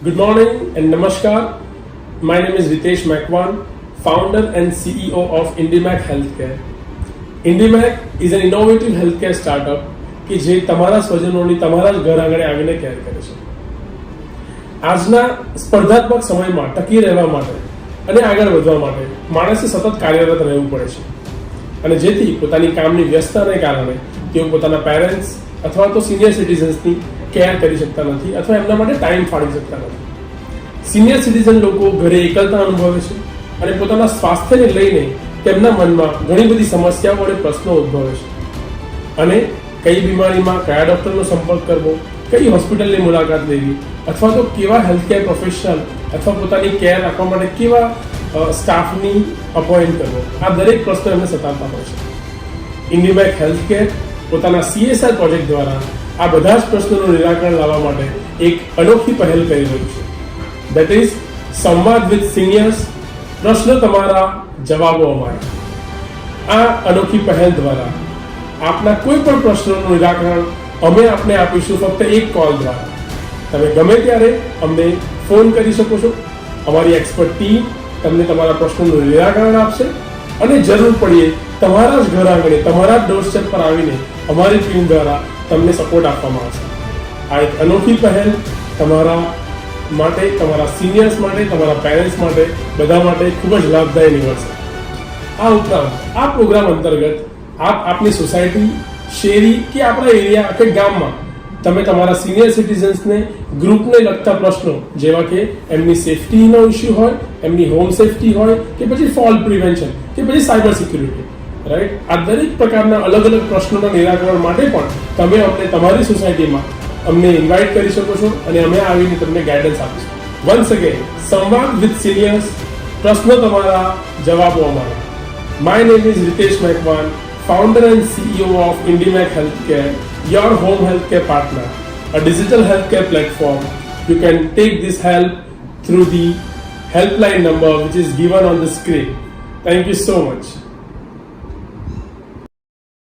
Good morning and namaskar. My name is Ritesh Makwan, founder and CEO of IndyMac Healthcare. IndyMac is an innovative healthcare startup કે જે તમારા સ્વજનોની તમારા જ ઘર આગળ આવીને કેર કરે છે. આજના સ્પર્ધાત્મક સમયમાં ટકી રહેવા માટે અને આગળ વધવા માટે માણસે સતત કાર્યરત રહેવું પડે છે અને જેથી પોતાની કામની વ્યસ્તતાને કારણે તેઓ પોતાના પેરેન્ટ્સ અથવા તો સિનિયર સિટીઝન્સની કેર કરી શકતા નથી અથવા એમના માટે ટાઈમ ફાળવી શકતા નથી. સિનિયર સિટીઝન લોકો ઘરે એકલતા અનુભવે છે અને પોતાના સ્વાસ્થ્યને લઈને તેમના મનમાં ઘણી બધી સમસ્યાઓ અને પ્રશ્નો ઉદ્ભવે છે અને કઈ બીમારીમાં કયા ડૉક્ટરનો સંપર્ક કરવો, કઈ હોસ્પિટલની મુલાકાત લેવી અથવા તો કેવા હેલ્થકેર પ્રોફેશનલ અથવા પોતાની કેર રાખવા માટે કેવા સ્ટાફની અપોઇન્ટ કરવો, આ દરેક પ્રશ્નો એમને સતાવતા હોય છે. IndyMac હેલ્થકેર પોતાના CSR પ્રોજેક્ટ દ્વારા આ બધા જ પ્રશ્નોનું નિરાકરણ લાવવા માટે એક અનોખી પહેલ કરી રહ્યું છે. દેટ ઇઝ સંવાદ વિથ સિનિયર્સ, પ્રશ્ન તમારા, જવાબો અમારા. આ અનોખી પહેલ દ્વારા આપના કોઈ પણ પ્રશ્નોનું નિરાકરણ અમે આપને આપીશું ફક્ત એક કોલ દ્વારા. તમે ગમે ત્યારે અમને ફોન કરી શકો છો. અમારી એક્સપર્ટ ટીમ તમને તમારા પ્રશ્નોનું નિરાકરણ આપશે અને જરૂર પડીએ તમારા જ ઘર આંગણે તમારા જ ડોરસ્ટેપ પર આવીને અમારી ટીમ દ્વારા તમને સપોર્ટ આપવામાં આવશે. આ એક અનોખી પહેલ તમારા માટે, તમારા સિનિયર્સ માટે, તમારા પેરેન્ટ્સ માટે, બધા માટે ખૂબ જ લાભદાયી નીવડશે. આ ઉપરાંત આ પ્રોગ્રામ અંતર્ગત આપ આપની સોસાયટી, શેરી કે આપણા એરિયા કે ગામમાં તમે તમારા સિનિયર સિટીઝન્સને ગ્રુપને લગતા પ્રશ્નો જેવા કે એમની સેફટીનો ઇસ્યુ હોય, એમની હોમ સેફટી હોય કે પછી ફોલ પ્રિવેન્શન કે પછી સાયબર સિક્યુરિટી, રાઈટ, આ દરેક પ્રકારના અલગ અલગ પ્રશ્નોના નિરાકરણ માટે પણ તમે અમને તમારી સોસાયટીમાં અમને ઇન્વાઇટ કરી શકો છો અને અમે આવીને તમને ગાઈડન્સ આપીશું. વન્સ અગેન, સંવાદ વિથ સિનિયર્સ, પ્રશ્નો તમારા, જવાબો અમારા. My name is Ritesh Makwan, founder and CEO of IndyMac Healthcare, your home healthcare partner, a digital healthcare platform. You can take this help through the helpline number which is given on the screen. Thank you so much.